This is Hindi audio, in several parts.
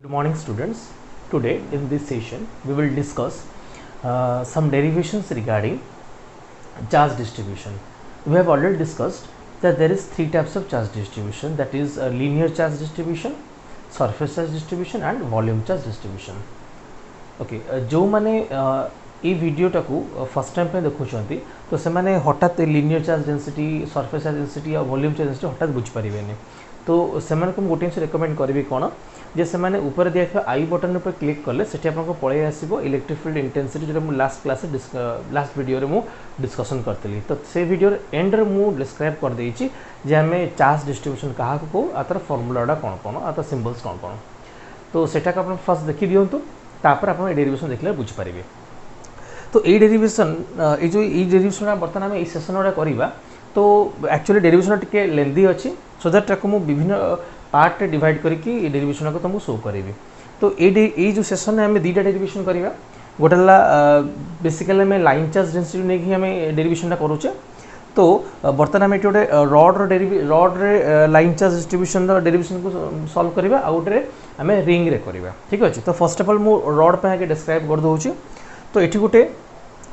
Good morning students. Today in this session we will discuss some derivations regarding charge distribution. We have already discussed that there is three types of charge distribution, that is linear charge distribution, surface charge distribution and volume charge distribution. Okay, जो माने ये वीडियो टाकू फर्स्ट टाइम पे देखुछंती तो से माने हठात linear charge density, surface charge density और वॉल्यूम चार्ज डेंसिटी हठात बुझ परिबेनी। तो से माने को गोटे जिनिस रेकमेंड करबी कोन जे से माने ऊपर दिया आई बटन ऊपर क्लिक कले सेठी आपन को पळे आसीबो इलेक्ट्रिक फील्ड इंटेंसिटी जो मु लास्ट क्लास लास्ट वीडियो रे मु डिस्कशन करतली। तो से वीडियो एंड रे मु डिस्क्राइब कर देइची जे हमें चार्ज डिस्ट्रीब्यूशन कहा को आतर फार्मूलाडा कोन कोन आतर सिंबल्स कोन कोन। तो सेटा का आपन फर्स्ट देखि दियंतु, तापर आपन डेरिवेशन देखले बुझ पारिबे। तो ये डेरिवेशन ये डेरिवेशन बर्तमान आम ये सेसन गुड़ा करवा तो एक्चुअली डेरिवेशन टिके लेंदी अच्छी सो दैट मुझे विभिन्न पार्ट डिवाइड करके डेरिवेशन को तुमको शो करी। तो ये जो सेसन में आम दुटा डेरिवेशन करवा, गोटे बेसिकली आम लाइन चार्ज डेंसिटी नहीं आम डेरिवेशन करुचे। तो बर्तमान आम ये गोटे रड रे लाइन चार्ज डिस्ट्रीब्यूशन डेरिवेशन को सॉल्व करवा, आउ गोटे आम रिंग रे करवा। ठीक अच्छे। तो फर्स्ट ऑफ ऑल मु रड पे आगे डिस्क्राइब कर दूँ। तो ये गोटे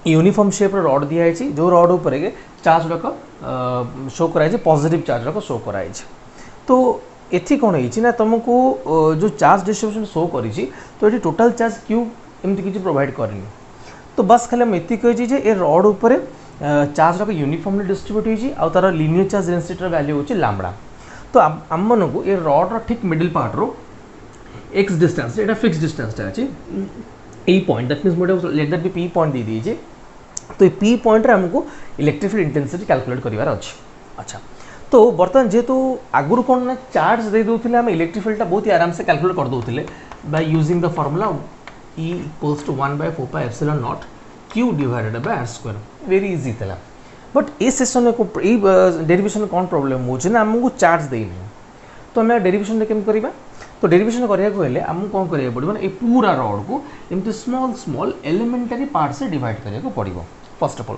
यूनिफॉर्म शेप रड दिखाई जो रड उपर चार्ज गुड़ाक शो कराई, पॉजिटिव चार्ज गुड़ाक शो कराई। तो ये कौन है तुमको जो चार्ज डिस्ट्रीब्यूशन शो करी तो ये टोटल चार्ज क्यू एमती किसी प्रोवाइड करनी। तो बस खाली मुझे कही ये रड उपर चार्ज गुड़ाक यूनिफॉर्मली डिस्ट्रीब्यूट होती आउ तार लिनियर चार्ज डेंसिटी वैल्यू होची लैम्बडा। तो आम मन को ये रड ठीक मिडिल पार्ट रो एक्स डिस्टेंस ये फिक्स डिस्टेंस अच्छी ई पॉइंट, दैट मीन्स मोटे let that be P point दे दीजिए। तो ये पी पॉइंट रे हमको इलेक्ट्रिक फील्ड इंटेंसिटी कैलकुलेट करिवार अछि। अच्छा, तो बर्तमान जेहेतु आगुर कौन ना चार्ज दे दोथिले हम इलेक्ट्रिक फील्डटा बहुत ही आराम से कैलकुलेट कर दोथिले by using the formula E equals to 1/4 pi epsilon naught Q divided by R square. Very easy थिला। बट ए सेशन में को डेरिवेशन कौन प्रॉब्लम होछि ना हमको चार्ज देई नै। तो हम डेरिवेशन रे केम करिबा? तो डेरिवेशन करिया को हेले हमको कोन करिया पड़िबो ना ए पूरा रड को एमती स्मॉल स्मॉल एलिमेंटरी पार्ट से डिवाइड करिया को पड़िबो फर्स्ट ऑफ ऑल।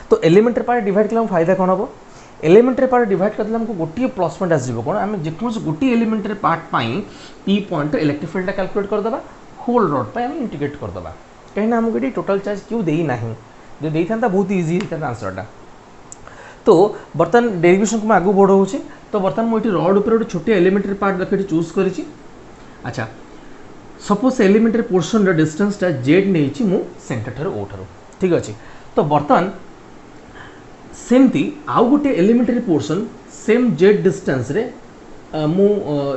तो एलिमेंटरी पार्ट डिवाइड कला फायदा कोन हबो? एलिमेंटरी पार्ट डिवाइड करले हमको गोटी प्लस पॉइंट आसीबो कोन हम जेकोस गोटी एलिमेंटरी पार्ट पाई P point electric field calculate कर दबा, होल रड पे हम इंटीग्रेट कर दबा। कहिना हमको एटी टोटल चार्ज क्यों देई नाही, जे देई थांता बहुत इजी था आंसरटा। तो बर्तमान डेरिवेशन को आगू बढ़ाऊँ। तो बर्तमान मुझे रड उपर गोटे छोटे एलिमेंटरी पार्ट रखी चूज करी। अच्छा, सपोज एलिमेंटरी पोर्शन डिस्टेंसटा जेड नहीं मु सेंटर ठार ओ ठार। ठीक अच्छे। तो बर्तमान सेमती आउ गोटे elementary portion same Z distance रे मु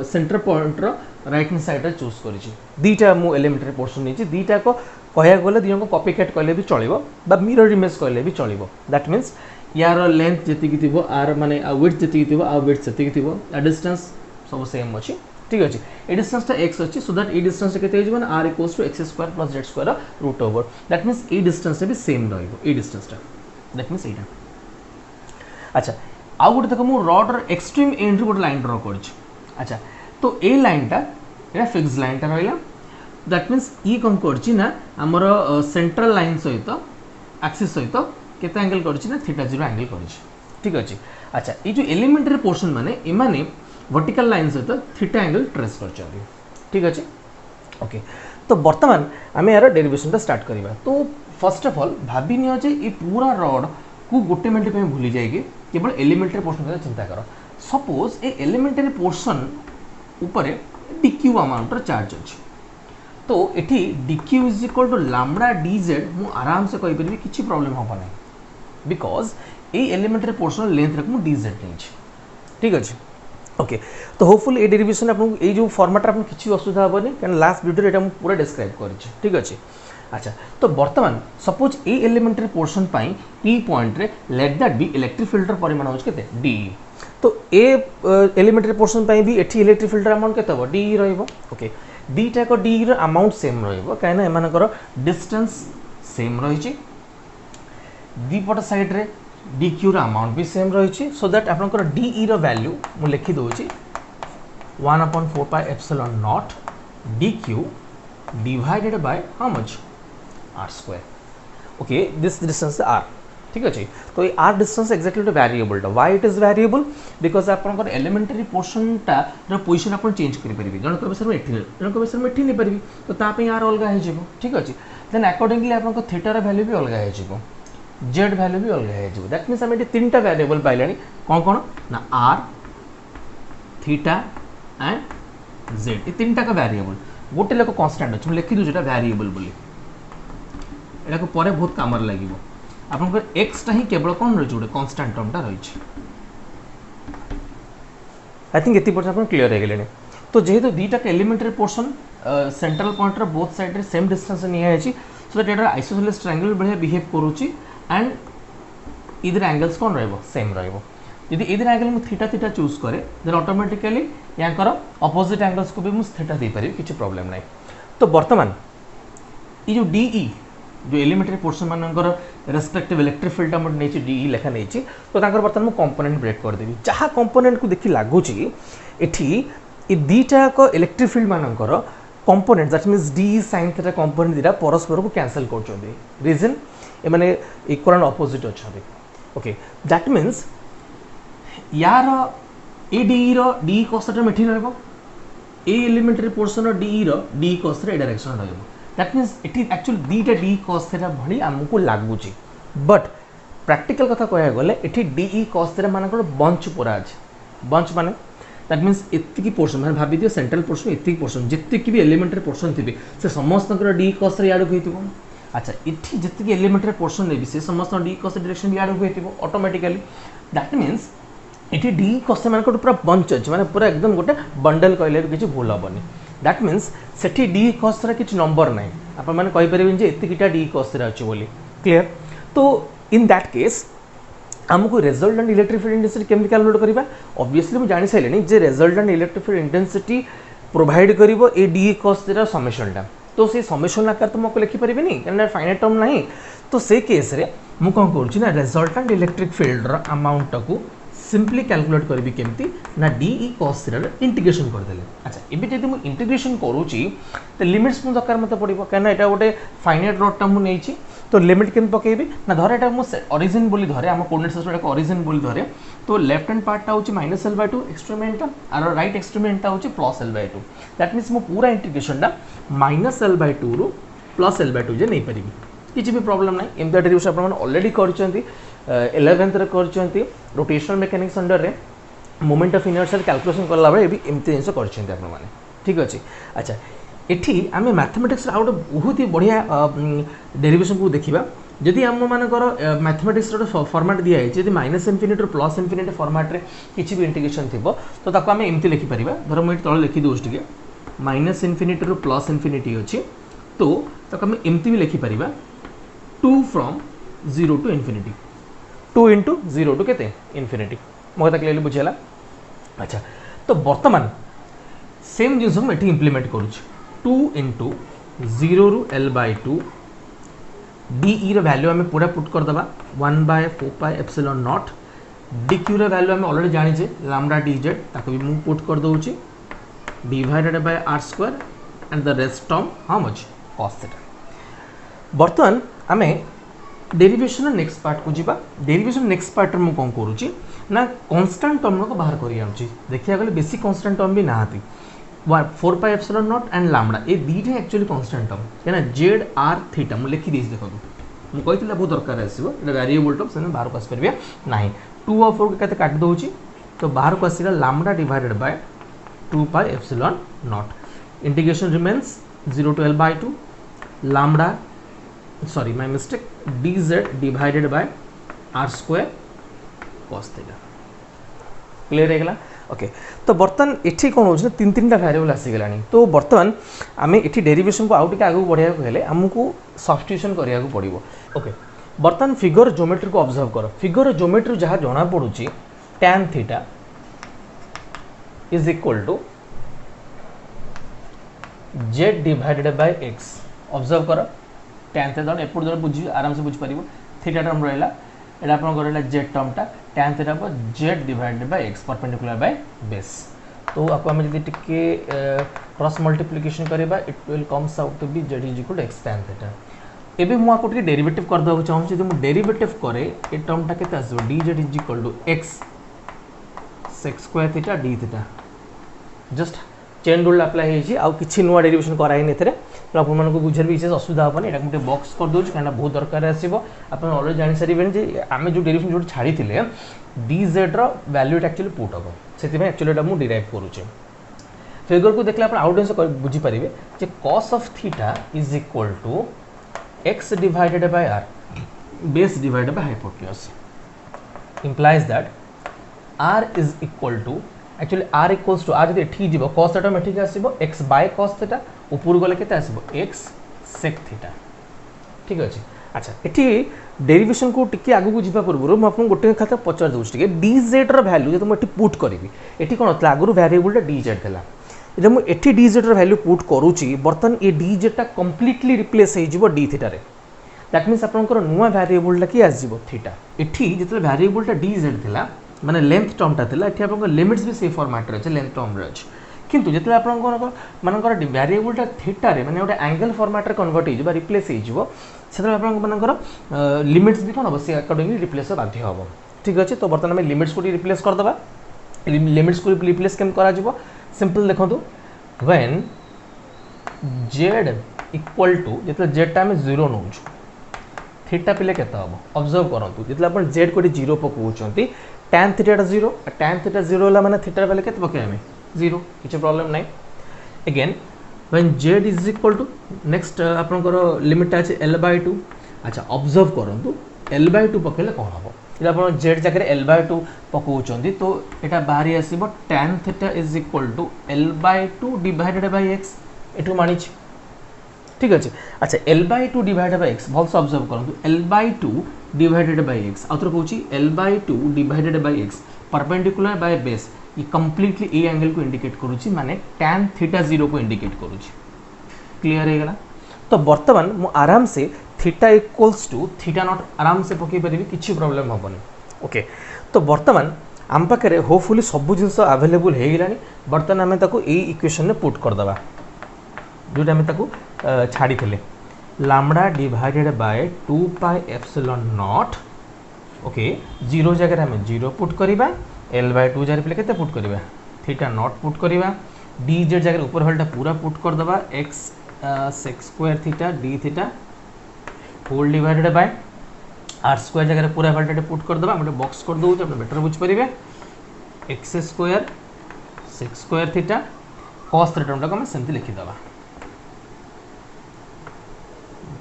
centre point right hand side choose करी। दीटा मु एलिमेंटरी पोर्शन नहीं दीटा को कह गले दी को कॉपी कैट कहले भी चलो बा मिरर इमेज कहले भी चलो। दैट मीन्स यार लेंथ जी थी आर माने विड्थ जी थी आ विड्थ जी थी आ डिस्टेंस सब सेम अच्छी। ठीक अच्छे। ये डिस्टेंस एक्स अच्छी सो दैट ये डिस्टेंस के r equals to x square plus z square root over. That means ये डिस्टेंस भी सेम रही डिस्टेंसटा। दैट मीन्स यहाँ। अच्छा, आउ गोटे देख मुझे रडर एक्सट्रीम एंड गोटे लाइन ड्र कर। अच्छा, तो ये लाइनटा ये फिक्स लाइनटा रहा। दैट मीन्स ये कौन करना आमर सेंट्रल लाइन सहित एक्सिस सहित केते एंगल करछि थीटा 0 एंगल करछि। ठीक अच्छे। अच्छा, ये जो एलिमेंटरी पोर्शन माने इमाने वर्टिकल लाइन सहित थीटा एंगल ट्रेस करछथि। ठीक अच्छे। ओके। तो बर्तमान आम यार डेरिवेशन स्टार्ट करवा। तो फर्स्ट ऑफ ऑल भाभी नियो जे ये पूरा रड को गोटे मिनट पे भूली जाएगी केवल एलिमेंटरी पोर्शन का चिंता कर। सपोज ए एलिमेंटरी पोर्शन ऊपर dq अमाउंट चार्ज अच्छी। तो ये dq is equal to lambda dz मु आराम से कहि परबी किछि प्रॉब्लम होबा नै because A elementary portion length रख मु dz नहीं। ठीक अच्छे। ओके। तो होपफुल ए डेरिवेशन आपन ए जो फॉर्मेट आपन किछि असुविधा होबनी कारण लास्ट वीडियो एटा मु पूरा डिस्क्राइब करिछि। ठीक अच्छे। अच्छा, तो बर्तमान suppose a elementary portion pi P point रे let that be electric field परिमाण हो केते डी। तो ए एलिमेंटरी पोर्शन पाई भी एठी इलेक्ट्रिक फील्ड अमाउंट केते हो डी रहइबो। ओके। डीटा को डी रो अमाउंट सेम रहइबो काहे ना एमानकर डिस्टेंस सेम रहिछि। दीपट साइड रे dq रो अमाउंट भी सेम रहिछि सो दैट आपनकर de रो वैल्यू मु लिखि दोछि 1/4 pi epsilon naught dq divided by how much r square. Okay, this distance r। ठीक अच्छे। तो ये आर डिस्टेंस एक्जाक्टली गोटे वेरिएबलटा why it is variable because आपंकर एलिमेंटरी पोर्शनटा पोजिशन आप चेंज करेंगे जन कह सर मुझे जन कह सर मुझे नहीं पारि तो तापाई आर अलग हो ठीक अच्छे देन अकॉर्डिंगली आप थीटार वैल्यू भी अलग हो जेड वैल्यू भी अलग हो दैट मीन्स आम ये तीन वेरिएबल पाइले कौन कौन ना आर थीटा एंड जेड ये तीन टाक वेरिएबल गोटे लोक कन्स्टाट अच्छे मुझे लिखी दूसरा वेरिएबल बोली यहाँ को पर बहुत कम लगे आप एक्सटा ही केवल कौन रही गोटे कन्स्टाट टर्मटा रही आई थिंक ये पर्यटन आप क्लीयर हो गले तो जेहेतु दुईटा elementary portion central point both side same distance निया सो दैट एटा आइसोसेलेस ट्रायंगल भाया बिहेव करुच्ची एंड इधर एंगल्स कौन रहिबो सेम रहिबो यदि इधर एंगल मु थीटा थीटा चूज करे देन ऑटोमेटिकली यांकर अपोजिट एंगल्स को भी मु थीटा दे पारि किछि प्रॉब्लम नाही। तो वर्तमान ये जो डीई जो एलिमेंटरी पोर्शन मानकर रेस्पेक्टिव इलेक्ट्रिक फील्ड हमर नेछि डीई लेखा नेछि तो तांकर वर्तमान मु कंपोनेंट ब्रेक कर देबी जहा कंपोनेंट को देखि लागुची एठी ए दीटा को इलेक्ट्रिक फील्ड मानकर component that means D sine theta component दीटा परस्पर को कैंसिल करछोंदी रीजन ए माने इक्वल एंड ऑपोजिट अछोंदी ओके दैट मीन्स यार ए डी रो डी cos थीटा मेठी रहबो ए एलिमेंटरी पोर्शन डी रो डी cos थीटा डायरेक्शन रहबो that means it is actually दीटा डी cos थीटा भली हमको लागुची बट प्रैक्टिकल कथा कहया गले इठी डी cos थीटा मानकर बंच पूरा अछि बंच माने दैट मीन्स एतिकी पोर्शन मैंने भाभी दियो सेंट्रल पोर्शन एतिकी पोर्शन जितकी भी एलिमेंटरी पोर्शन थी से समस्त डी cos याद हो अच्छा इठी जितकी एलिमेंटरी पोर्शन ने से समस्त डी cos डायरेक्शन भी याद हो ऑटोमेटिकली दैट मीन्स इठी डी cos मान पूरा बंच अच्छे माने पूरा एकदम गोटे बंडल कहले किसी भूल हेनी that means Sethi D cos किसी नंबर ना आप मैंने कहींपारे जे एतिकीटा डी cos अच्छे बोली क्लीयर। तो इन दैट केस आमको रिजल्टेंट इलेक्ट्रिक फील्ड इंटेंसिटी केमती कैलकुलेट करबा ऑब्वियसली मुझे जानि साइलेनी जे resultant electric field intensity provide करिवो ए डी cos थीटा समेशनटा तो से समेशन आकार तो मको लिखि परिबे नहीं कारण फाइनाइट टर्म नहीं तो से केस रे मु कोन करछि ना रिजल्टेंट इलेक्ट्रिक फील्ड रो अमाउंट को सिंपली कैलकुलेट करबी केमती ना डी cos थीटा इंटीग्रेशन कर देले अच्छा एबे जदि मु इंटीग्रेशन करूची तो लिमिट्स मु दरकार मते पड़िबो कारण एटा गोटे फाइनाइट रड टर्म मु नेछि तो लिमिट केम पकेबी ना धरे एटा मु ओरिजिन बोली धरे हम कोऑर्डिनेट सिस्टम एटा ओरिजिन बोली धरे तो लेफ्ट हैंड पार्टटा होची -l/2 एक्सट्रीमेंटा और राइट एक्सट्रीमेंटा होची +l/2 दैट मीन्स मु पूरा इंटीग्रेशनटा -l/2 रु +l/2 जे नै परिबी किछि भी प्रॉब्लम नै एम डेरिवेशन आपण ऑलरेडी करचंती 11th रे करचंती रोटेशनल मैकेनिक्स अंडर रे मोमेंट ऑफ इनर्शिया कैलकुलेशन करला बे भी एमती जिंस करचंती आपण माने ठीक अछि। अच्छा एठी आमे मैथमेटिक्स आउट बहुत ही बढ़िया डेरिवेशन को देखिबा जदि आम मानकर मैथमेटिक्स फॉर्मेट दिया है जदि -∞ रु +∞ फॉर्मेट रे किछि भी इंटीग्रेशन थिबो तो ताको आमे एमती लिखि परिबा धर मु तळे लिखि दोस टिके -∞ रु +∞ अछि तो ताको आमे एमती भी लिखि परिबा 2 from 0 to infinity 2 into 0 to केते इन्फिनिटी मो कथा क्लियरली बुझेला। अच्छा तो वर्तमान सेम जिंस हम एठी इंप्लीमेंट करूछ 2 इंटू 0 रु l/2 डी रो वैल्यू आम पूरा पुट कर दबा 1/4πε0 डी क्यू रो वैल्यू आम ऑलरेडी जानी छे लैम्डा dz ताको भी मु पुट कर दोउची divided by r² and the rest term how much cos theta. वर्तमान आमे डेरिवेशन नेक्स्ट पार्ट को जीवा डेरिवेशन नेक्स्ट पार्ट मु कोन करूची ना कांस्टेंट टर्म को बाहर करी आउची देखिया गले बेसी कांस्टेंट टर्म भी नाहाती 4πε0 एंड लैम्डा ये दीटा एक्चुअली कांस्टेंट टर्म है जेड आर थीटा मु लिखि देस देखो मु कहितला बहुत दरकार आसीबो एटा वेरिएबल टर्म से बाहर को आस परबिया नाही 2 और 4 के काट दोउची तो बाहर को आसीला lambda divided by 2πε0 integration remains 0 to l/2 lambda sorry my mistake dz divided by r² cos theta clear है गला ओके। तो बर्तमान एठी कोन होछ तीन तीनटा वेरिएबल आसी गलानी तो बर्तमान आमे एठी डेरिवेशन को आउट के आगु बढ़िया को हेले हमकु सब्स्टिट्यूशन करिया को पड़िबो ओके। बर्तमान फिगर ज्योमेट्री को ऑब्जर्व करो फिगर ज्योमेट्री जहाँ जना पड़ुची tan theta is equal to z divided by x observe करो tan थीटा एपड़ जरा बुझी आराम से बुझ परिबो थीटा टर्म रहला एटा आपन करला z टर्मटा tan थीटा पर z divided by x perpendicular by base तो आपको हम जदि टिके क्रॉस मल्टीप्लिकेशन करबा it will comes out to be z is equal to x tan theta एबे मु आपको डेरिवेटिव कर देबो चाहूँ जदि मु डेरिवेटिव करे ए टर्मटा केते आसबो dz is equal to x sec square theta d theta just chain rule apply होइछि आ किछि नुवा डेरिवेशन कराइ नेथरे तो आपन मानको बुझर विशेष असुविधा होबनी एटा गुटे बॉक्स कर दोछ काना बहुत दरकार आसीबो आपन ऑलरेडी जानि सारिबेन जे आमे जो डेरिवेशन जो छाड़ी थिले dz रो वैल्यू एक्चुअली पुट हबो सेति में एक्चुअली एटा मु डिराइव करूछि फिगर को देखले अपन आउटलाइन से बुझी परिबे जे cos of theta is equal to x divided by r base divided by hypotenuse implies that r is equal to actually r equals to r जदि एठी जीवो cos थीटा में ठीक आसीबो x by cos थीटा ऊपर गले केते आसीबो x sec थीटा ठीक अछि अच्छा एठी डेरिवेशन को टिके आगु को जीवा पूर्व म आपन गोटे खाता पचार दउछ टिके dz रो वैल्यू जे तुम एठी पुट करबी एठी कोन तला आगु वेरिएबल dz देला जब मुझे एटी dz वैल्यू पुट करूची बर्तन ये dz टा कंप्लीटली रिप्लेस हो जिवो d थीटा रे दैट मींस आपनकर नुवा वेरिएबल टा की आस जिवो थीटा एठी जेतले वेरिएबल टा dz थिला माने लेंथ टर्म टा थिला एठी आपनकर लिमिट्स भी से फॉर्मेट रे लेंथ टर्म रे अछि किंतु जेतले आपनकर मानकर वेरिएबल टा थीटा रे माने ओटे एंगल फॉर्मेट रे कन्वर्ट हो जिवो रिप्लेस हो जिवो सेतले आपनकर मानकर लिमिट्स भी कोन अवश्य अकॉर्डिंगली रिप्लेस बाध्य होबो ठीक अछि तो बर्तन में लिमिट्स को रिप्लेस कर दबा लिमिट्स को रिप्लेस केम करा जिवो सिंपल देखो when z इक्वल टू जितने z टा में 0 नौ थीटा पिले केता हम ऑब्जर्व करंतु जितले अपन z को 0 पकोचंती tan थीटा 0 tan थीटा 0 होला माने थीटा पिले केते पके हमें 0 किछ प्रॉब्लम नाही again when z is equal to next आपनकर लिमिट আছে l/2 अच्छा ऑब्जर्व करंतु l/2 पकेले कोन हबो इला अपन z जगह l/2 पकोचंती तो एटा बाहरी आसीबो tan theta is equal to l/2 divided by x एटू मानि छी ठीक अछि अच्छा l/2 डिवाइडेड बाय x भल से ऑब्जर्व करंतु l/2 divided by x आउतर कहूची l/2 divided by x perpendicular by base ये कंप्लीटली ए एंगल को इंडिकेट करूची माने tan थीटा 0 को इंडिकेट करूची क्लियर हे गला तो वर्तमान मु आराम से theta equals to theta naught आराम से पकई परिबी किछि प्रॉब्लम होबनी ओके तो वर्तमान आम पाखे होपफुली सब जिनस अवेलेबल हो गलानी बर्तमान आम ताको ए इक्वेशन में पुट कर दबा जोटा आम ताको छाड़ी थे lambda divided by 2 pi epsilon not okay 0 जगह आम 0 पुट करबा l/2 जगह पे केते पुट करबा थीटा नॉट पुट करबा dz जगह ऊपर वाला पूरा पुट कर दबा x sec square theta d theta whole divided by r square जगह पूरा वाला पुट कर दबा हम बॉक्स कर दउ आप बेटर बुझ परिबे x square sec square theta cos theta term को हम सेमति लिखि दबा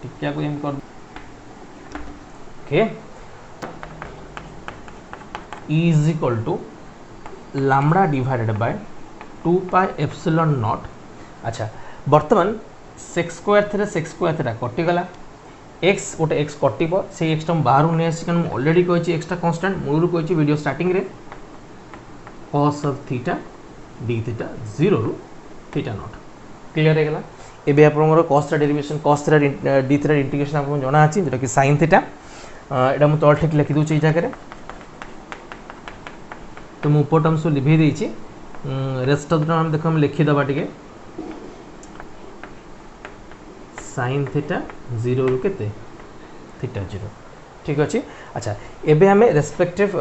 टिक्या को एम कर okay E is equal to lambda divided by 2 pi epsilon naught अच्छा वर्तमान sec स्क्वायर थीटा कटि गला x गोटे x कटिबो से x टर्म बाहर नै आसी कन ऑलरेडी कहछि x टा कांस्टेंट मूलर कहछि वीडियो स्टार्टिंग रे cos of theta d theta 0 रु theta naught क्लियर हे गला एबे आपनकर cos theta derivation cos theta d theta integration आपन जणा अछि जेटा कि sin थीटा एटा मु तल ठीक लिखि दउ छै जगह रे तो मु ऊपर टर्म सो लिखि देछि रेस्ट ऑफ द टर्म देखो हम लिखि दबा टिके sin थीटा 0 रु केते थीटा 0 ठीक अछि अच्छा एबे हमें रेस्पेक्टिव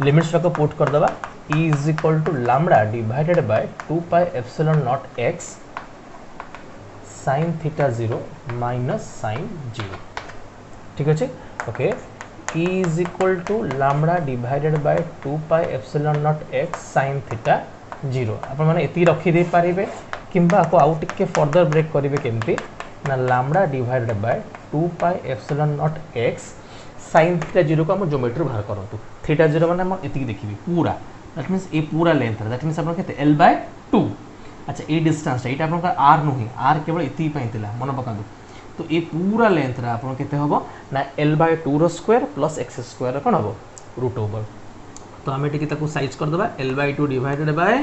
लिमिट्स को पुट कर दबा e is equal to lambda divided by 2 pi epsilon naught x sin theta 0 minus sin 0 ठीक अछि okay E is equal to lambda divided by 2 pi epsilon naught x sin theta 0 अपन माने एती रखी दे पारिबे किंबा को आउट के फर्दर ब्रेक करिवे केमती ना lambda divided by 2 pi epsilon naught x sin theta 0 को हम ज्योमेट्री बाहर करंतु theta 0 माने हम एती देखिबी पूरा दैट मींस ए पूरा लेंथ दैट मींस अपन केते l/2 अच्छा ए डिस्टेंस एटा अपन का r नही r केवल एती पइतिला मन पकादु तो ये पूरा लेंथ रा आपन केते होबो ना l/2 रो स्क्वायर प्लस x स्क्वायर कोन होबो रूट ओवर तो हमें टिके ताको साइज कर दबा l/2 डिवाइडेड बाय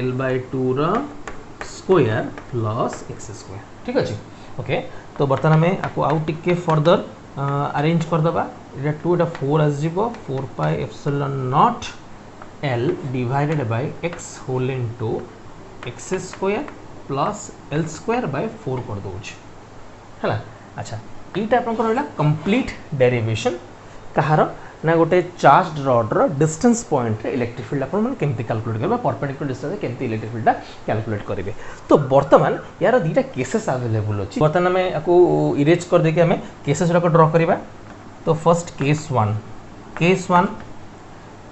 l/2 रो स्क्वायर प्लस x स्क्वायर ठीक अछि ओके तो बर्तन हमें आको आउट टिके फर्दर अरेंज कर दबा एटा 2 एटा 4 आस जिवो 4 pi epsilon naught l divided by x whole into x square plus l square by 4 कर दोछ हला अच्छा এইটা আপনার রহিলা কমপ্লিট ডেরিভেশন কাହାର না গোটে চার্জড রডর ডিস্টেন্স পয়েন্টরে ইলেक्ट्रिक ফিল্ড আপনার মানে কেমতি ক্যালকুলেট করবে परपेंडिकुलर डिस्टेंस केमती इलेक्ट्रिक फील्ड कैलकुलेट करेंगे। तो बर्तमान यार दुईटा केसेस अवेलेबल अच्छी बर्तमान आम आपको इरेज कर देके आम केसेस गुड़ाक ड्र करवा। तो फर्स्ट केस वन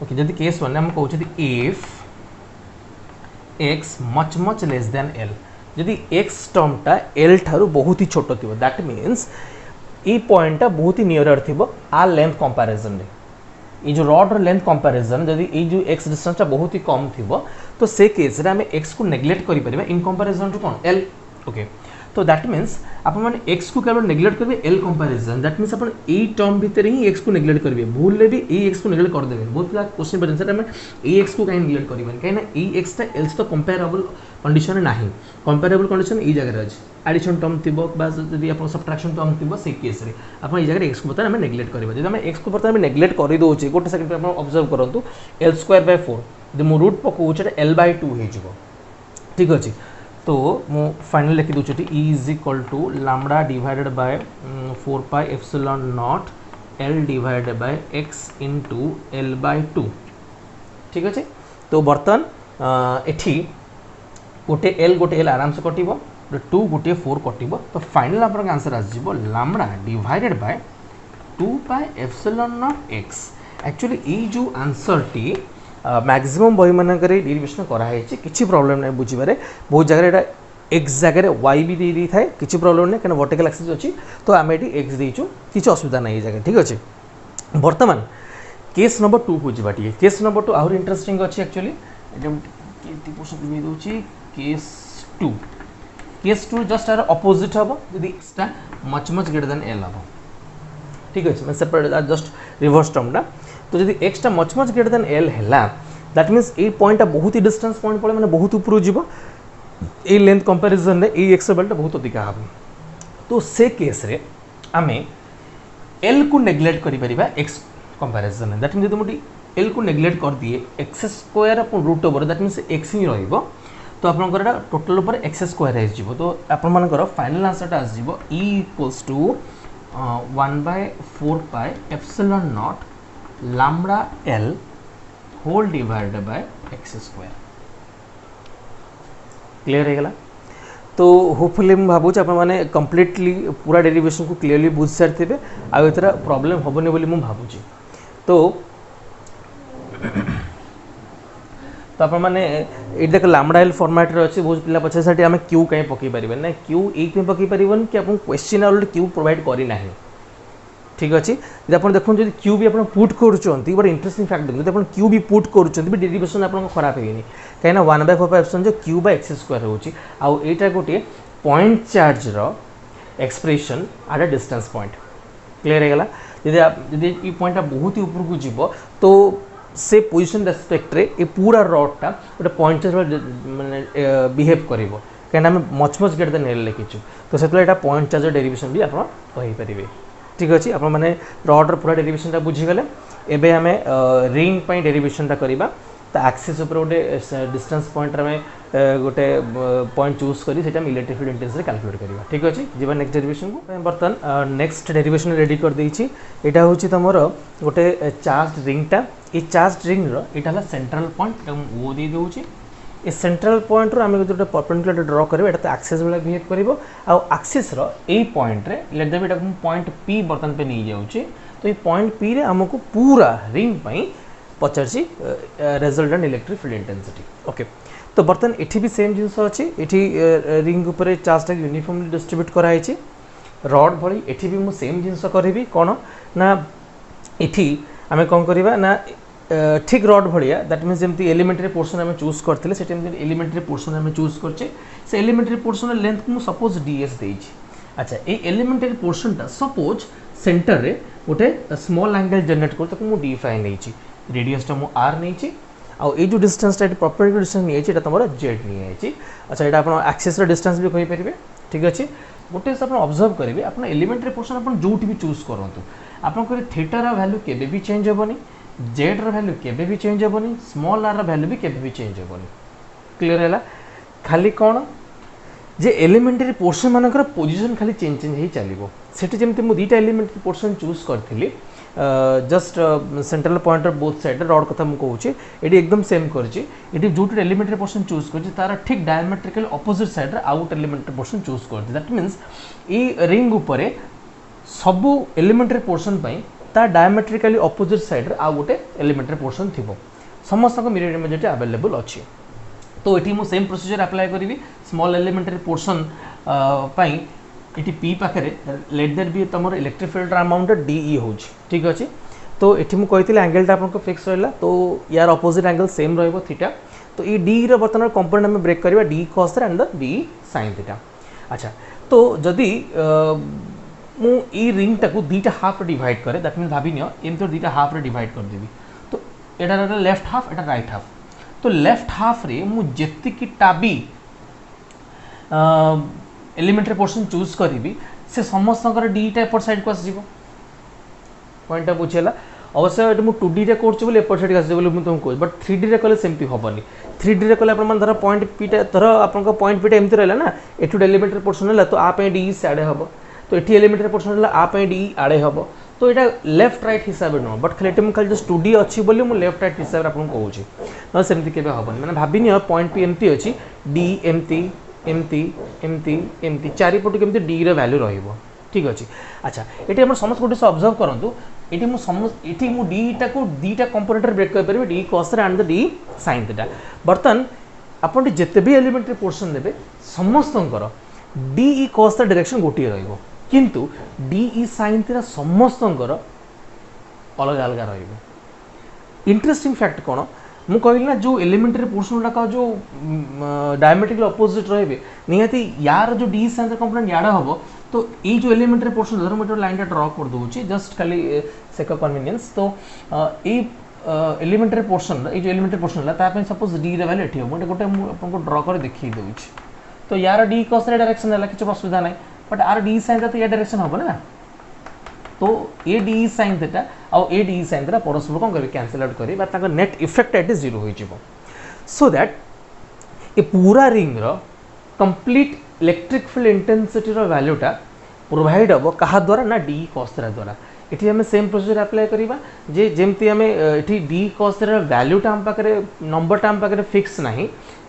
ओके जब केस वन आम कहते if x much less then L जदि एक्स टर्मटा एल ठारू बहुत ही छोट थी दैट मीन्स ये पॉइंटा बहुत ही नियर थी आ लेंथ कंपैरिजन रे ये जो रॉड लेंथ कंपैरिजन जदि ये जो एक्स डिस्टेंसटा बहुत ही कम थी तो से केस रे आम एक्स को नेग्लेक्ट करि परिबा इन कंपैरिजन टू कौन एल ओके। तो दैट मीन्स आप एक्स को केवल नेग्लेक्ट करेंगे एल कंपैरिजन दैट मीन्स आप टर्म भितर ही एक्स को नेग्लेक्ट करेंगे भूल भी ये एक्स को नेग्लेक्ट कर देंगे बहुत पिला क्वेश्चन पचार सर ये एक्स को कहीं नेग्लेक्ट करेंगे कहीं एक्सटा एल तो कंपेरेबल कंडीशन ना कंपेरेबल कंडीशन ये जगह अच्छे एडिशन टर्म थी जब आप सब्ट्रैक्शन टर्म थी से केस आप जगह एक्स को बता आम नेग्लेक्ट करेंगे जब एक्स को बता नेग्लेक्ट कर दौचे गोटे सेकेंड आप ऑब्जर्व करूँ एल स्क्वायर बाय 4 जब मु रूट पकाऊे एल बाय 2 हो ठीक अच्छे। तो मु फाइनल लिखि दूँ E is equal to lambda divided by 4 pi epsilon naught L divided by x into L by 2 ठीक अच्छे। तो बर्तमान एठी गोटे एल आराम से कटिबो 2 गोटे 4 कटिबो तो फाइनल आपन आंसर आसीबो lambda divided by 2 pi epsilon naught X. Actually ये जो आंसर टी मैक्सिमम बही मानक डेरिवेशन कराई किसी प्रॉब्लम नहीं बुझे बहुत जगह यहाँ एक्स जगह वाई भी दे थाए किसी प्रॉब्लम नहीं कहीं वर्टिकल एक्सिस अच्छी तो आम ये एक्स देचु किसी असुविधा नहीं जगह ठीक अच्छे। बर्तमान केस नंबर 2 को जावा केस नंबर 2 आहरी इंटरेस्टिंग अच्छी actually case 2 just are opposite हम जी एक्सटा मच ग्रेटर देन एल हम ठीक अच्छे मैं सेपरेट जस्ट रिवर्स टर्मटा। तो जब एक्सटा मच ग्रेटर देन एल है दैट मीन्स ये पॉइंटा बहुत ही डिस्टेंस पॉइंट पड़े मैंने बहुत ऊपर जीव ये लेंथ कंपैरिजन रे ये एक्स वैल्यूटा बहुत अधिक हम। तो से केस रे आम एल को नेग्लेक्ट कर एक्स कंपैरिजन दैट मीन्स जो मुझे एल को नेग्लेक्ट कर दिए X square root over that means X ही रहिबो तो आपनकर टोटल ऊपर एक्स स्क्वायर हो तो आपनकर फाइनल आंसरटा आसीबो E equals to 1/4 pi epsilon naught lambda L whole divided by X square clear हो गला। तो होपफुली मुझे भावुँ आप कंप्लीटली पूरा डेरिवेशन को क्लीयरली बुझ सारी थे आउ एथर प्रॉब्लम हेनी बोली मुझे भावुँ। तो तो आप ये देख लैम्बडा एल फॉर्मेट रे अच्छे बहुत पिला पचास साठी आम क्यू कहीं पकई पारे ना क्यू ये पकई पारन कि आप क्वेश्चन ऑलरेडी क्यू प्रोवाइड करना ठीक अच्छे। जब आप देखो जो क्यू भी आप पुट कर बट इंटरेस्टिंग फैक्ट देखो जब क्यू भी पुट कर डेरिवेशन आप खराब है कहीं 1/4 एप्सिलॉन जो क्यू बाय एक्स स्क्वायर होची आउ एटा गोटे पॉइंट चार्ज रो expression at a distance point clear हो गला। यदि ये पॉइंटा बहुत ही ऊपर को जीव तो से पोजिशन रेस्पेक्ट रे ये पूरा रडटा गोटे पॉइंट चार्ज माने बिहेव करिवो कहीं आम मच ग्रेटर देन एल लिखिचु तो से पॉइंट चार्ज डेरिवेशन भी आप कहींपारे ठीक अच्छे। आप रडर पूरा डेरिवेशन बुझीगले एबे आम रिंग पाई डेरिवेशनटा करवा तो एक्सिस उपर गोटे डिस्टेंस पॉइंट आम गोटे पॉइंट चूज करी इलेक्ट्रिक फील्ड इंटेंसिटी कैलकुलेट करवा ठीक अच्छे। जीवा नेक्स्ट डेरिवेशन को बर्तमान नेक्स्ट डेरिवेशन रेडी कर देछि एटा होछि तमर गोटे चार्ज रिंगटा ये चार्ज रिंग रो एटा सेंट्रल पॉइंट ओ दे दोछि ए सेंट्रल पॉइंट रो आम जो परपेंडिकुलर ड्रॉ करेंगे एटा तो एक्सिस वाला बिहेव करिवो आ एक्सिस रो ए पॉइंट रे लेट देबे एटा पॉइंट पी बर्तन पे नहीं जाउछि तो ये पॉइंट पी रे हमको पूरा रिंग पई पचारछि resultant electric field intensity okay. तो बर्तन एठी भी सेम जिनस अछि एठी रिंग ऊपर चार्जटा यूनिफॉर्मली डिस्ट्रीब्यूट कराई छि रड भली एठी भी मु सेम जिनस करबी कोन ना एठी आमे कोन करबा ना ठीक रड भाया दैट मीन्स जमी एलिमेंटरी पोर्सन आम चूज करते एलिमेंटरी पोर्सन आम चूज करचे से एलिमेंटरी पोर्सन लेंथ को सपोज डीएस देछि। अच्छा ये एलिमेंटरी पोर्सनटा सपोज सेंटर रे गोटे स्मॉल एंगल जनरेट कर मु डी फाइ नहीं रेडियसटा मु आर नहीं आउ ये जो डिस्टेंसटा परपेंडिकुलर डिस्टेंस नहीं तुम जेड नहीं। अच्छा यहाँ आप एक्सिस डिस्टेंस भी कहींपारे ठीक अच्छे। गोटे आप ऑब्जर्व करेंगे आप एलिमेंटरी पोर्सन आप जो भी चूज करूँ आप थीटार वैल्यू केबे भी चेंज हेनी जेड वैल्यू केबे भी चेंज हेनी स्मॉल आर वैल्यू भी केबे भी चेंज हेनी क्लियर है खाली कौन जे एलिमेंटरी पोर्सन मानकर पोजीशन खाली चेंज हो चलो सेठी जमती मु दुईटा एलिमेंटरी पोर्शन चूज करी just central point both side rod कथा मुझे कहूँ ये एकदम सेम करछि जो एलिमेंटरी पोर्शन चूज कर तार ठीक डायमेट्रिकल अपोजिट साइड आउ गोटे एलिमेंटरी पोर्शन चूज कर दैट मीन्स ये रिंग उपरे सबू एलिमेंटरी पोर्शन तार डायमेट्रिकली अपोजिट साइड आउ गोटे एलिमेंटरी पोर्शन थी समस्त मिरर इमेज अवेलेबल अच्छी। तो ये मुझे सेम प्रोसीजर अप्लाई करी स्मॉल एलिमेंटरी पोर्शन ये पी पाखे लेट दैट बी तुम इलेक्ट्रिक फील्ड अमाउंट डीई हो ठीक अच्छे। तो ये मुझे एंगलटा आपको फिक्स रहा तो यार अपोजिट एंगल सेम थीटा। तो ये डी बर्तमान कंपोनेंट में ब्रेक करवा D cos and the D sine theta. अच्छा तो जदि मुझे रिंग टाक दुईटा हाफ डिवाइड करे दैट मीन भाभी नियो एमती दुईटा हाफ डिवाइड करदेवी तो यहाँ लेफ्ट हाफ एटा राइट हाफ। तो लेफ्ट हाफ रे मुझेटा भी एलिमेंटरी पोर्शन चूज करी से समस्त डीटा एपट साइड को आसो पॉइंटा बुझेगा। अवश्य ये मुझे 2D रे करूँ एपट साइड आस तुमको कहूँ बट 3D रे कले सेमती हेनी 3D रे कले आप धर पॉइंट पीटा धर आप पॉइंट पीटा एमती रहा ना ये एलिमेंटरी पोर्शन है तो आप डी आड़े हम तो ये एलिमेंटरी पोर्शन है आप डी आड़े हम तो यहाँ लेफ्ट राइट हिसाब से नुह बट खाली खाली जस्ट 2D अच्छी बोली मुझे लेफ्ट राइट हिसाब से आपको कहूँ ना सेमती केवे हेनी मैंने भाभी नि पॉइंट पी एमती अच्छी डी एमती एमती एमती एमती चारिपटू केमती डी रो वैल्यू रहिबो ठीक अच्छे। अच्छा ये हम समस्त गोटे से ऑब्जर्व करूँ ये मुझे डीटा को दुईटा कंपोनेंट ब्रेक कर पारे D cos and the D sine theta. बर्तमान आपन जिते भी एलिमेंटरी पोर्शन देवे समस्त डीई कॉस डायरेक्शन गोटे रहिबो किंतु डीई साइन थीटा समस्त अलग अलग रहिबो। इंटरेस्टिंग फैक्ट कौन मु कहली ना जो एलिमेंटरी पोर्शन गुड़ाक जो डायमेट्रिकली अपोजिट रहे निहाती यार जो डी साइन कंपोनेंट याड हम तो ये जो एलिमेंटरी पोर्शन धर मुझे लाइन ड्र कर दूसरी जस्ट खाली सेक कन्वीनियंस। तो ये एलिमेंटरी पोर्शन ये जो एलिमेंटरी पोर्शन है सपोज डी वैल्यू ये मुझे गोटे आपको ड्र कर देखी दूसरी तो यार डी कॉस डायरेक्शन है किसी असुविधा ना बट आर डी साइन तो या डायरेक्शन हम ना तो ए डी साइन थीटा आउ ए डी साइन थीटा परस्पर कौन करेंगे कैंसल आउट करेंगे नेट इफेक्ट एट जीरो हो सो दैट ये पूरा ring complete electric field intensity वैल्यूटा प्रोवाइड हम क्या द्वारा ना डी कॉस थीटा द्वारा। ये आम सेम प्रोसीजर अप्लाई करवा जे जमती आम ये डी कॉस थीटा वैल्यूटा आम पाखे नंबरटा आम पाखे फिक्स ना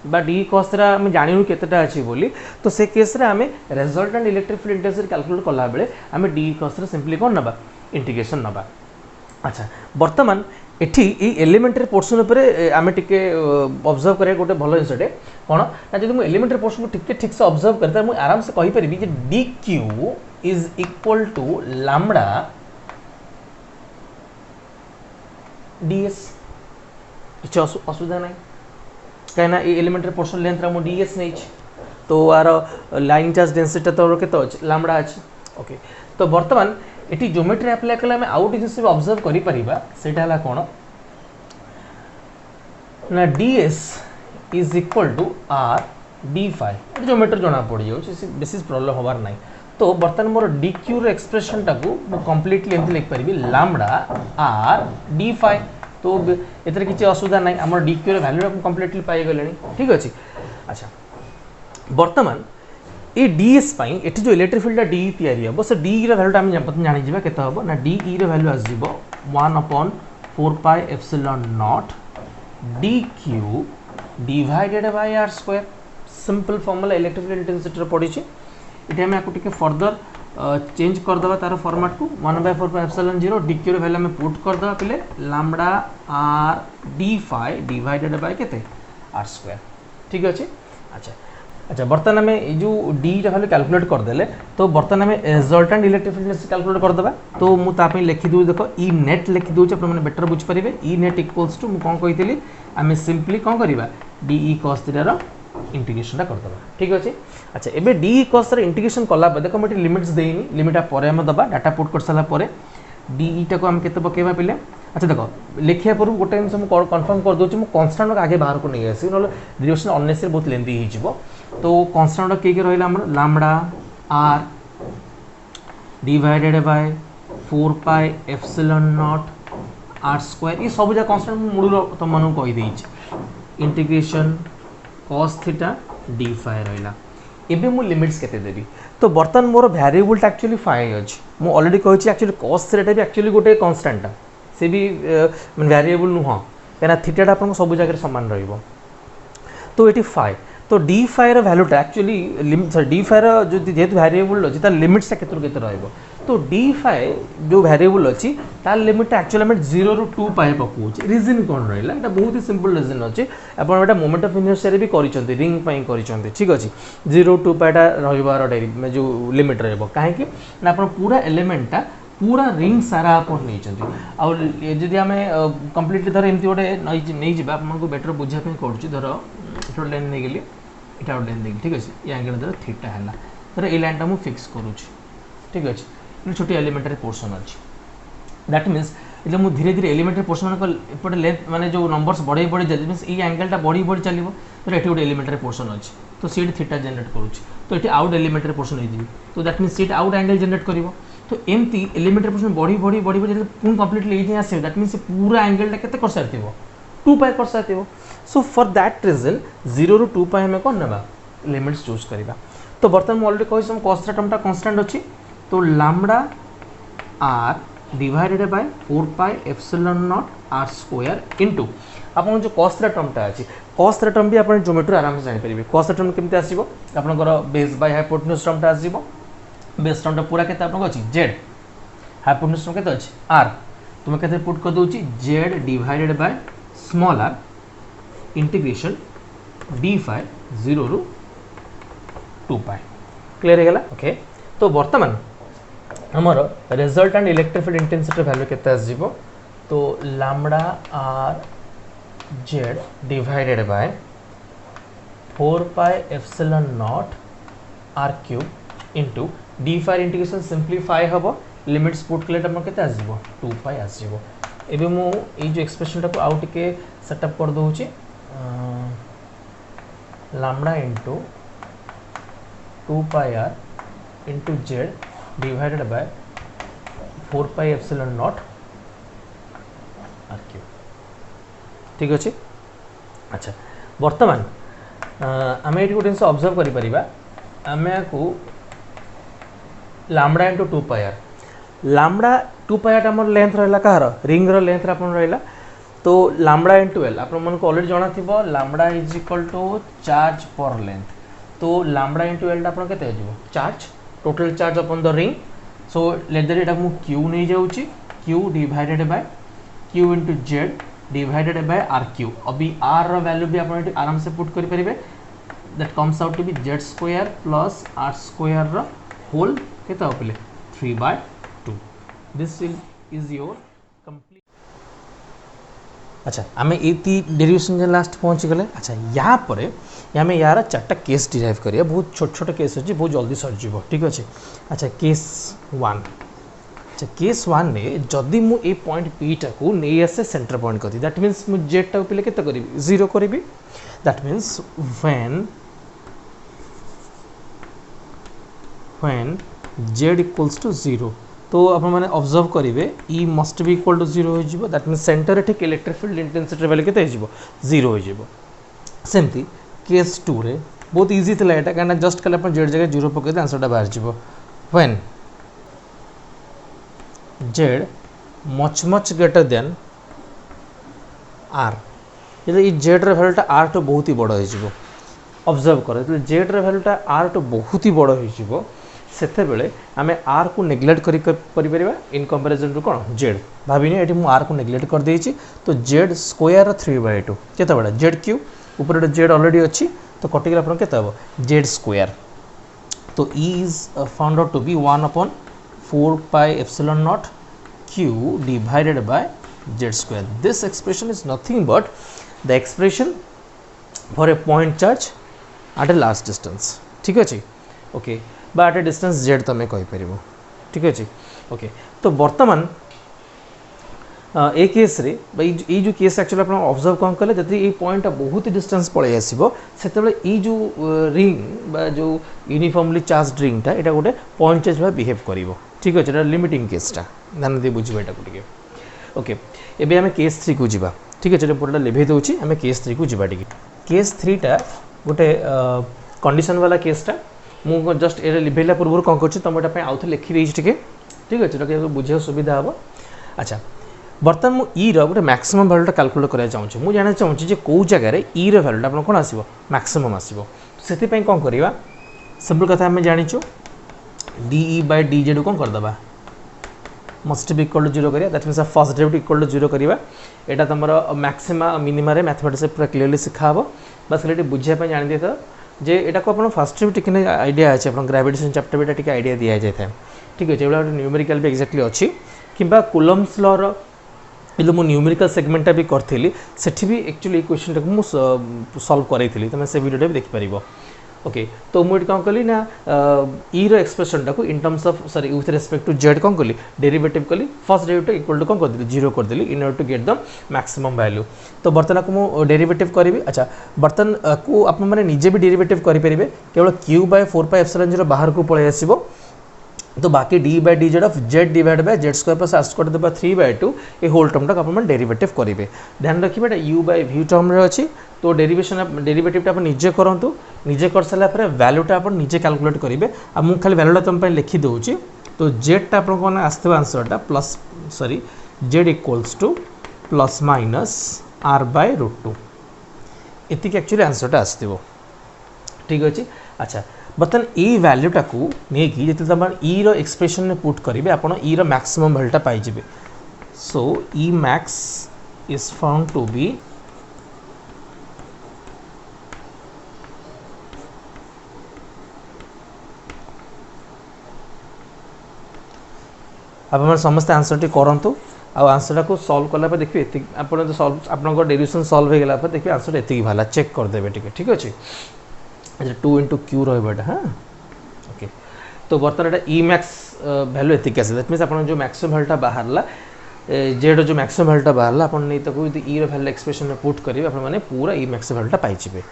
बा डी कॉस थीटा आम जानू केतेटा अच्छी बोली तो से केस रे आमे resultant electric field intensity calculate कला बेले आम डी कॉस थीटा सिंपली कौन नबा इंटीग्रेशन नबा। अच्छा बर्तमान एठी एलिमेंटरी पोर्शन उपरे आमे टिके ऑब्जर्व करिया गोटे भलो जिनसटे कौन ना जब मुझे एलिमेंटरी पोर्शन को टिके ठीक से ऑब्जर्व करता मुझे आराम से कहि परिबी जे D Q is equal to lambda DS किसी असुविधा ना कहीं ये एलिमेंटरी पोर्शन लेंथ मु डीएस नहीं तो यार लाइन चार्ज डेंसिटी तो केते लैम्डा अच्छे ओके। तो बर्तमान ये ज्योमेट्री अप्लाई कले आम आउ जिन सब ऑब्जर्व करा कौन ना ds is equal to r d five geometry जना पड़ जाए बेसिस प्रॉब्लम हबार ना। तो बर्तमान मोर डी क्यू एक्सप्रेशन टाकू कम्प्लीटली एमती लिख पारि लैम्डा आर डी फाइव तो ये किसी असुविधा ना आम डी क्यू वैल्यू कम्प्लीटली पाईगले ठीक अच्छे। अच्छा बर्तमान ये डीएस ये जो इलेक्ट्रिक फील्ड डी तैयारी हम से डी वैल्यूटा आम जानी केते हम ना डी वैल्यू आसो 1/4 pi epsilon naught d q divided by r square simple formula electric field intensity पड़ी ये आम आपको फर्दर चेंज करदे तार फॉर्मेट को 1/4 pi epsilon 0 D Q value आम पुट करदे पे lambda are d five divided by केते आर स्क्वायर ठीक अच्छे। अच्छा अच्छा बर्तमान आम जो डी वैल्यू कैलकुलेट करदे तो बर्तमान आम रिजल्टेंट इलेक्ट्रिक फील्ड कैलकुलेट करदे तो मुझे लिखिदे देख ई नेट लिखिदे आप बेटर बुझीपारे ई नेट इक्वल्स टू मुझे कौन कही आम सिंपली कौन करवा डीई कॉस थीटा इंटीग्रेशन करदे ठीक अच्छे। अच्छा एबे डीई कॉस थीटा इंटीग्रेशन कला देख मुझे लिमिट्स देनी लिमिट पर दबा डाटा पुट कर सारापर डीई टाक आम केते पकेबा पिले। अच्छा देख लिखिया पूर्व गोटे जिन कन्फर्म कर दूसरी मुझे कन्स्टांट आगे बाहर को नहीं आस ना डिरेक्शन अननेसेसरी बहुत लेंथी हो तो कन्स्टांट किए रहा lambda R divided by 4 pi epsilon naught are square ये सब जगह कन्स्टांट मूल तुम मन कहीदे integration cos theta D phi रहा एबे मु लिमिट्स केते देबी तो बर्तन मोर वेरिएबल एक्चुअली 5 अछि मु ऑलरेडी कहछि एक्चुअली cos थीटा भी एक्चुअली गोटे कांस्टेंट से भी वेरिएबल नुह कहना थीटा आपन सब जगह समान रहइबो तो ये 5 तो डी फाइव वैल्यूटा एक्चुअली डी फाइव जो जेहेतु वेरिएबल अच्छी तार लिमिट्सटा केते रहइबो तो डी फाइव जो वेरिएबल अच्छी तार लिमिट एक्चुअली आम 0 ରୁ 2 पाए पकाउछ रीजन कौन रहा है बहुत ही सिंपल रीजन अच्छे आपटा मोमेंट ऑफ इनर्शिया भी करिसेंती रिंग पई करिसेंती ठीक अच्छे 0 ରୁ 2 पाएटा रहिबार जो लिमिट रहइबो काहेकि ना आपण पूरा एलिमेंटटा पूरा रिंग सारा अपन नहीं जदि आम कम्प्लीटली धर एमती गोटे नहीं जावा आपको बेटर बुझापी करुच्ची धर ये लाइन नहीं गली यहाँ गोटे लाइन देखिए ठीक अच्छे ये एंगल धर थीटा है धर ये लाइनटा मुझे फिक्स करुच्ची ठीक अच्छे छोटी एलिमेंटरी पोर्सन अच्छी दैट मीन्स इतना मुझे धीरे धीरे एलिमेंटरी पोर्सन एपटे लेंथ माने जो नंबर्स बढ़े बढ़ी जाए मीन्स ये एंगलटा बढ़ी बढ़ी चलो तो ये गोटे एलिमेंटरी पोर्सन अच्छी तो सीट थीटा जेनेट करुच्ची तो ये आउट एलिमेंटरी पोर्सन हो तो that means seat out angle Janet कर तो एमती एलिमेंटरी पोर्सन बढ़ी बढ़ी बढ़ी बढ़ी पुणी कम्प्लीटली ये आस दैट मीन्स पूरा एंगलटा केते कर सारी 2 पाए कर सारी सो फॉर दैट रीजन 0 ରୁ 2 पाए हमें कौन ना लिमिट्स चूज करवा तो बर्तमान मुझे ऑलरेडी कही कॉस टर्मटा कांस्टेंट अच्छी तो lambda r divided by 4 pi epsilon naught are square into आपन जो कॉस टर्मटा अच्छी कॉस टर्म भी आप ज्योमेट्री आराम से जानीपर कॉस टर्म केमती आसो आपंकर बेस बाय हाइपोटेन्यूज टर्मटा आसो बेस टर्मटा पूरा केते आपन अछि जेड हाइपोटेन्यूज टर्म केते अछि आर तुम केते पुट कर दोछि Z divided by small R integration D phi 0 ରୁ 2 पाए क्लियर हो गला ओके तो वर्तमान हमर resultant electric field intensity value केते आसीबो तो lambda r z divided by 4 pi epsilon naught are cube into d five integration simplify हम लिमिट्स पुट कले केते आसीबो 2 पाई आसीबो एबे मु ए जो एक्सप्रेशन को आउ टिके सेटअप कर दोछि lambda into 2 pi R into Z divided by 4 pi epsilon naught are cube ठीक अच्छे अच्छा वर्तमान आम ये गोटे जिन ऑब्जर्व करिपरिबा आम को lambda into 2 pi R lambda 2 pi R आम लेंथ रहा कहार रिंग लेंथ आप रहा तो लैम्बडा इंटू एल आप ऑलरेडी जाना थी lambda is equal to charge per length तो लैम्बडा इंटू एल आप चार्ज टोटल चार्ज अपन the ring so let that एटा मु क्यू नहीं जाउची Q divided by Q into Z divided by R Q अभी आर रो वैल्यू भी आप आराम से पुट करि परिबे that comes out to be Z square plus are square रो होल केता होले 3/2 दिस इज योर कंप्लीट अच्छा आम ये डेरिवेशन लास्ट पहुँची गले अच्छा यहाँ पर आम यार 4टा केस डिराइव करिया बहुत छोट छोट केस अच्छे बहुत जल्दी सरीज ठीक अच्छे अच्छा केस 1 अच्छा केस 1 ने जदि मु ए पॉइंट पी टा को नहीं आसे सेंटर पॉइंट कर दैट मीन्स मु जेड टा पे केते करी 0 करी that means when z equals to 0 तो आप मैंने ऑब्जर्व करेंगे E must be equal to 0 हो दैट मीन्स सेंटर ठीक इलेक्ट्रिक फील्ड इंटेंसिटी वैल्यू केते हो 0 हो सेमती केस 2 रे बहुत इजी था यहाँ कहीं जस्ट कल आप जेड जगह 0 पकड़ आंसरटा बाहर जीवो when z much greater than are ये जेड वैल्यूटा आर टू बहुत ही बड़ हो ऑब्जर्व कर जेड वैल्यूटा आर टू बहुत ही बड़ हो सेते बेले आमे आर को नेग्लेक्ट करिपरिबा इन कंपैरिजन टू कोन जेड भाबिनी एठी मु आर को नेग्लेक्ट कर देछि तो जेड स्क्वायर 3/2 केते बडा जेड क्यू ऊपर जेड ऑलरेडी अछि तो कटिगला अपन केते हबो जेड स्क्वायर तो E is found out to be 1/4 pi epsilon naught q divided by z square this expression is nothing but the expression for a point charge at a last distance ठीक अछि ओके बा एट ए डिस्टेंस जेड तुम कहीपर ठीक अच्छे ओके तो बर्तमान ए केस रे ये जो केस एक्चुअली आप ऑब्जर्व कौन कले जब ये पॉइंट बहुत डिस्टेंस पलि आसो से जो रिंग बा जो यूनिफॉर्मली चार्ज रिंगटा यहाँ गोटे पॉइंट चार्ज भाव बिहेव कर ठीक अच्छे लिमिटिंग केसटा ध्यान दे बुझे ये ओके एबे आम केस 3 को जीवा ठीक अच्छे पूरा लिभे दूसरी आम केस 3 को जीवा केस 3 टा गोटे कंडीशन वाला केसटा मुझे जस्ट ये लिभेला पूर्व कौन कर तुम यहाँ आउ थे लिखी टे ठीक अच्छे रखा बुझे सुविधा हम। अच्छा बर्तमान मुझे रोटे मैक्सिमम भैल्यूटा कैलकुलेट करना चाहूँगी मुझे जाना चाहूँगी कौ जगार भैल्यूटा आप कौन आसो मैक्सिमम आसो से कौन करवा सिंपल कथा आम जाचु डी बाय डी जेड कौन करदे must be equal to zero करिया that means first derivative equal to zero करिया एटा तुम मैक्सिमा मिनिमा रे मैथमेटिक्स पूरा क्लियरली सिखा हम बस खाली बुझापी जान दे तो जे एटा को आप फर्स्ट भी टिके आइडिया अच्छे आप ग्रेविटेशन चैप्टर भी आइडिया दि जाए ठीक अच्छे गोटे न्यूमेरिकल भी एक्जाक्टली अच्छी कि कुलम्स लॉ रो जो मुझे न्यूमेरिकल सेगमेंटा भी करी सेठी भी एक्चुअली क्वेश्चन टाक मुझे सॉल्व करी तुम से वीडियो भी देखिपर ओके। तो मुझे कौन कली ना रो एक्सप्रेशन टाक in terms of sorry with respect to Z कौन कली डेरिवेटिव कली फर्स्ट डेरिवेटिव इक्वल टू कौन कर जीरो करदेली in order to get the maximum value. तो बर्तमान को मुझे डेरिवेटिव करी अच्छा बर्तमान को आप निजे भी डेरिवेटिव करेंगे केवल क्यू बाय 4πε0 बाहर को पलि आसो तो बाकी d by D z of z divide by z square plus are square to the power 3/2 ये होल टर्म टाक आप डेरिवेटिव करेंगे ध्यान रखिए एटा यू बाय वी टर्म रे अच्छी तो डेरिवेटिव आप निजे करूँ निजे कर सारापर वैल्यूटा आप निजे कैलकुलेट करेंगे आ मुझे खाली वैल्यूटा तुम लिखि दूसरी तो जेडटा आप आसो आंसरटा plus sorry Z equals to plus minus R by √2 एतिक एक्चुअली आंसरटा आसो ठीक अच्छे। अच्छा बर्तमान ई वैल्यूटा को लेकिन जो तुम रो एक्सप्रेशन में पुट करेंगे आप रो मैक्सिमम वैल्यूटा पाइबे so E max is found to be आप समस्त आंसर टी करूँ आंसर को सॉल्व कला देखिए आप सॉल्व डेरिवेशन सॉल्व हो गला देखिए आंसर एति भाला चेक करदे ठीक अच्छे। अच्छा 2 × Q रहा हाँ ओके। तो बर्तमान ई मैक्स वैल्यू एतिक आसे दैट मीन्स आप जो मैक्सिमम वैल्यूटा बाहरला जेड जो मैक्सिमम वैल्यूटा बाहरला आप ई रो वैल्यू एक्सप्रेशन में पुट करेंगे आप पूरा ई मैक्सिमम वैल्यूटा पाइबे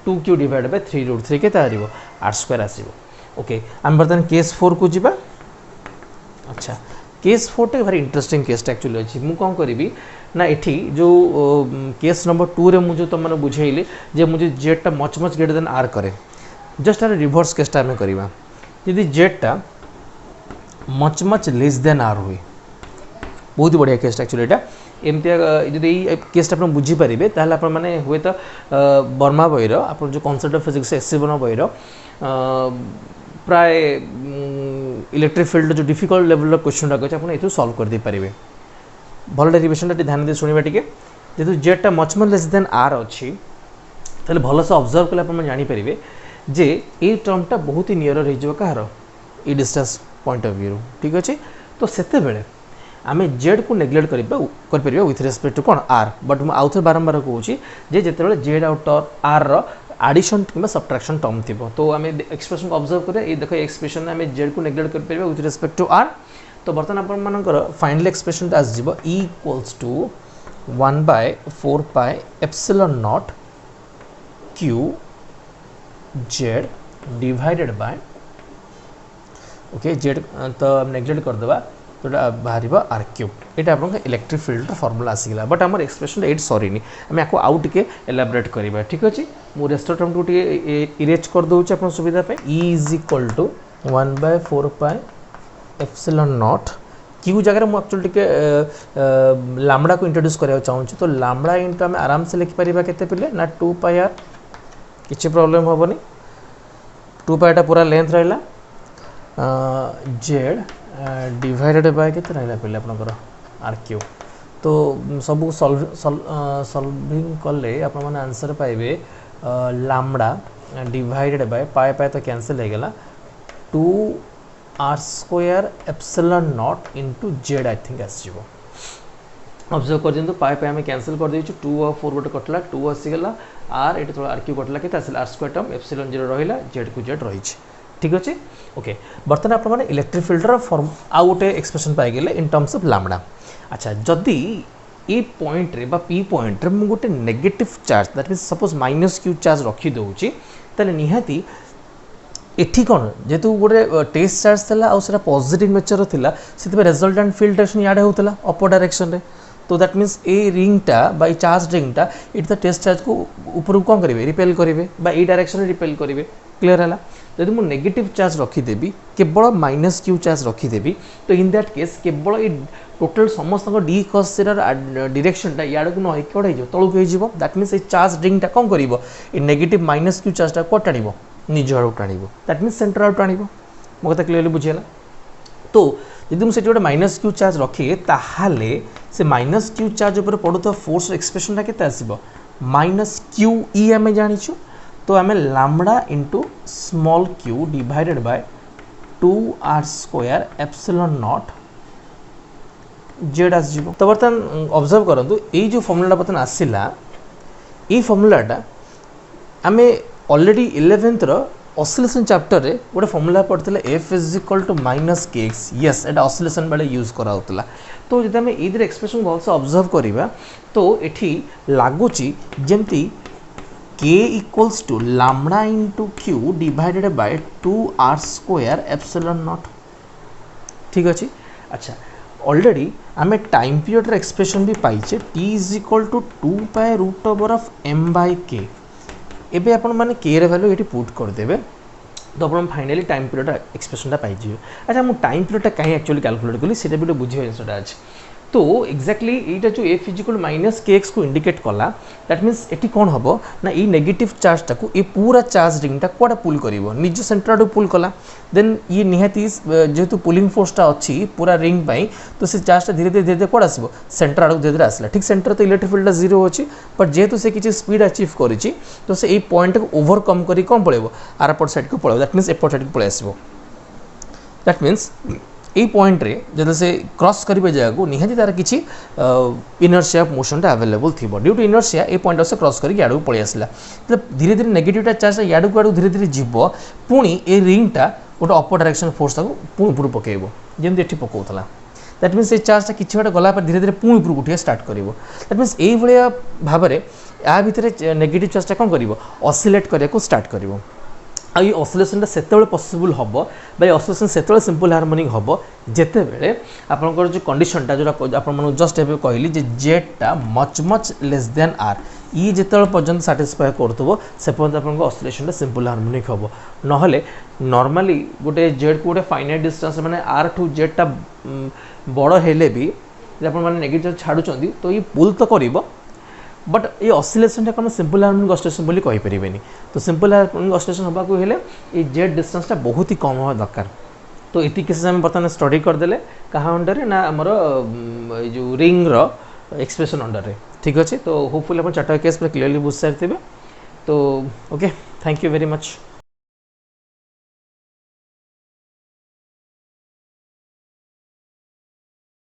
2Q डिवाइड बाय 3√3 के आर स्क्वायर आसो ओके। आम बर्तमान केस 4 को जीवा। अच्छा केस 4 टे भारी इंटरेस्टिंग केसटा एक्चुअली अच्छी मुझे कौन करी ना एठी जो केस नंबर 2 रे मुझे तुम मैंने बुझेली जे मुझे जेडटा मच ग्रेटर देन आर करे जस्ट आर रिभर्स केसटा आम करवा यदि जेडटा मच लेस देन आर हुए बहुत ही बढ़िया केसटा एक्चुअली एटा एमती जब केसटा आप बुझीपारे ताल आपने हुए तो वर्मा बईर आप जो कॉन्सेप्ट ऑफ फिजिक्स SC1 बईर प्राय इलेक्ट्रिक फील्ड जो डिफिकल्ट लेवल क्वेश्चन टाक अच्छे आप सॉल्व कर दे पारे भल डेरिवेशन ध्यान दे शुणा टे जेहतु जेडटा मच लेस देन आर अच्छी ताले भल से ऑब्जर्व कले आप जानीपारे जे ये टर्मटा बहुत ही नियर हो कहार ई डिस्टेंस पॉइंट ऑफ व्यू ठीक अच्छे। तो सेते बेले आम जेड को नेग्लेक्ट कर विथ रेस्पेक्ट टू कौन आर बट मुझे आउ थे बारंबार कहूँ जिते जेड आउट आर एडिशन कि सब्ट्रैक्शन टर्म थी तो आम एक्सप्रेशन को ऑब्जर्व करें देख एक्सप्रेशन आम जेड को नेग्लेक्ट कर विथ रेस्पेक्ट टू आर। तो बर्तमान आपर फाइनल एक्सप्रेशन आसो E equals to 1/4πε0 Q Z divided by okay Z तो नेग्लेक्ट करदे तो बाहर आर क्यूब यहाँ आप इलेक्ट्रिक फील्ड फॉर्मूला आसीगला बट आम एक्सप्रेशन एट सरीनी आम आपको आउ टे एलाबोरेट करवा ठीक अच्छे। मुझे रेस्ट टर्म को इरेज कर दूसरी आप सुविधा E is equal to 1/4πε0 Q जगह मुझे एक्चुअली टे लामड़ा को इंट्रोड्यूस करने चाहूँ तो लामड़ा इंटू आम आराम से लिखिपर के पे ना 2πr किसी प्रॉब्लम हेनी 2π पूरा लेंथ रहा जेड डिवाइडेड बाय के रहा पे आपंकर आर क्यू। तो सब सॉल्विंग कले आप आंसर पाइबे लामड़ा डिवाइडेड बाय पाए तो कैंसिल हो गला 2r² into Z I think आसो ऑब्जर्व कर दिखाँ पाए आम कैंसिल कर देचु 2 और 4 गोटे कटला 2 आसीगला आर ये थोड़ा आर क्यू कटला के आर स्क्वायर टर्म ε0 रहा जेड को जेड रही ठीक अच्छे ओके। बर्तमान आप इलेक्ट्रिक फील्डर फॉर्म आउ गोटे एक्सप्रेशन पाइगले इन टर्म्स ऑफ लामड़ा। अच्छा जदि ए पॉइंट रे बा पी पॉइंट रे मुझे गोटे negative charge that means suppose -q charge रखी दूची ताले निहाती एठी कौन जेहेतु गोटे टेस्ट चार्ज था आसा पॉजिटिव नेचर थिला से रिजल्टेंट फील्ड डायरेक्शन याडे होता अपर डायरेक्शन रे तो दैट मीन्स ए रिंगटा बाई चार्ज रिंगटा ये टेस्ट चार्ज को ऊपर कौन करेंगे रिपेल करेंगे बा डायरेक्शन रिपेल करेंगे क्लीयर है। जदि मुझे नेगेटिव चार्ज रखीदेवी केवल माइनस क्यू चार्ज रखीदेवी तो इन दैट केस केवल ये टोटल समस्त डी कस डायरेक्शनटा याड़ को नई कौट हो तौक हो दैट मीन्स ये चार्ज रिंगटा कौन कर नेगेटिव माइनस क्यू चार्जटा कौट टाण निज आड़ टाण दैट मीन्स सेंटर आड़ टाण मो कथा क्लियरली बुझीगला। तो यदि मुझे गोटे माइनस क्यू चार्ज रखिए ताहले से माइनस क्यू चार्ज उपर पड़ुता फोर्स एक्सप्रेशनटा केते आसीबो माइनस क्यू ई आम जाचु तो आम lambda into small Q divided by 2r² epsilon not Z आसो। तो बर्तमान ऑब्जर्व करंतु ये जो फॉर्मूला बर्तमान आसला ये फॉर्मूलाटा आम ऑलरेडी 11th ऑसिलेशन चैप्टर रे गोटे फॉर्मूला पढ़ते F is equal to minus k x yes एटा ऑसिलेशन बेले यूज कराउतला। तो जब आम ये एक्सप्रेशन भलसे ऑब्जर्व करवा तो ये लगुच जमती के equals to lambda into Q divided by 2r² epsilon naught ठीक अच्छे। अच्छा ऑलरेडी आम टाइम पीरियड एक्सप्रेशन भी पाइचे T is equal to 2π√m/k एबे आपण माने के रे वैल्यू ये पुट करदे तो आप फाइनाली टाइम पीरियड एक्सप्रेशनटा पाइजे। अच्छा मुझे टाइम पीरियडटा कहीं एक्चुअली कैलकुलेट कली से भी बुझे जिनसा अच्छे। तो एक्जाक्टली यहाँ जो F is equal minus k x को इंडिकेट कला दैट मीन्स ये कौन हम ना ये नेगेटिव चार्जटा को ये पूरा चार्ज रिंगटा कौटा पुल कर निज सेंटर आड़ पुल कला देन ये निहाती जेहेतु पुलिंग फोर्सटा अच्छी पूरा रिंग पाई तो से चार्जटा धीरे धीरे धीरे धीरे कौट आसो सेंटर आड़ धीरे धीरे आसला ठीक सेंटर तो इलेक्ट्रिक फील्डटा 0 अच्छी बट जेहेतु से किसी स्पीड अचीव करी तो से ये पॉइंट को ओवरकम कर कौन पड़े आरपट साइड को पड़े दैट मीन्स एपट साइड को पलि आसो दैट मीन्स ये पॉइंट रे जब से क्रॉस करेंगे जगह को निहाती तार किसी इनर्शिया मोशनटा अवेलेबल थी ड्यू टू इनर्शिया ये पॉइंट से क्रॉस करके याड़ को पलि आसला तो धीरे धीरे नेगेटिव चार्ज याड़ को आड़ धीरे धीरे जीव पुणी ये रिंगटा गोटे अपर डायरेक्शन फोर्स पुणी ऊपर पकेब जमी ये पकाला दैट मीन्स ये चार्जटा किसी बाटे गला धीरे धीरे पुणी ऊपर उठे स्टार्ट कर दैट मीन्स ये भाया भाव में या भितर नेगेटिव चार्जटा कौन कर ऑसिलेट करने स्टार्ट कर आई ऑसिलेशनटा सेतेबेले पॉसिबल हम बाय ऑसिलेशन सेतेबेले सिंपल हार्मोनिक हम जेतेबेले आपनकर जो कंडीशनटा जो आपन मन जस्ट एबे कहली जे जेटा much much less than are ये जेतेबेले पर्यंत सैटिस्फाई करथबो से पर्यंत आपन ऑसिलेशनटा सिंपल हार्मोनिक हम नहले नॉर्मली गोटे जेड को गोटे फाइनाइट डिस्टेंस माने आर टू जेडटा बड़ हेले भी आपन माने नेगेटिव छाडुचंदी तो ये पुल तो करिवो बट ये ऑसिलेशनटा कौन सिंपल हार्मोनिक ऑसिलेशन बोली कहि परिबेनी। तो सिंपल हार्मोनिक ऑसिलेशन होबा को हेले ये जेड डिस्टेंसटा बहुत ही कम होवा दरकार। तो इति केस आम बर्तमान स्टडी करदेले कहा अंडर ना आमर जो रिंग रो एक्सप्रेशन अंडर रे ठीक अच्छे। तो होपफुली आप चार्ट केस पूरा क्लियरली बुझ सारी थे। तो okay thank you very much.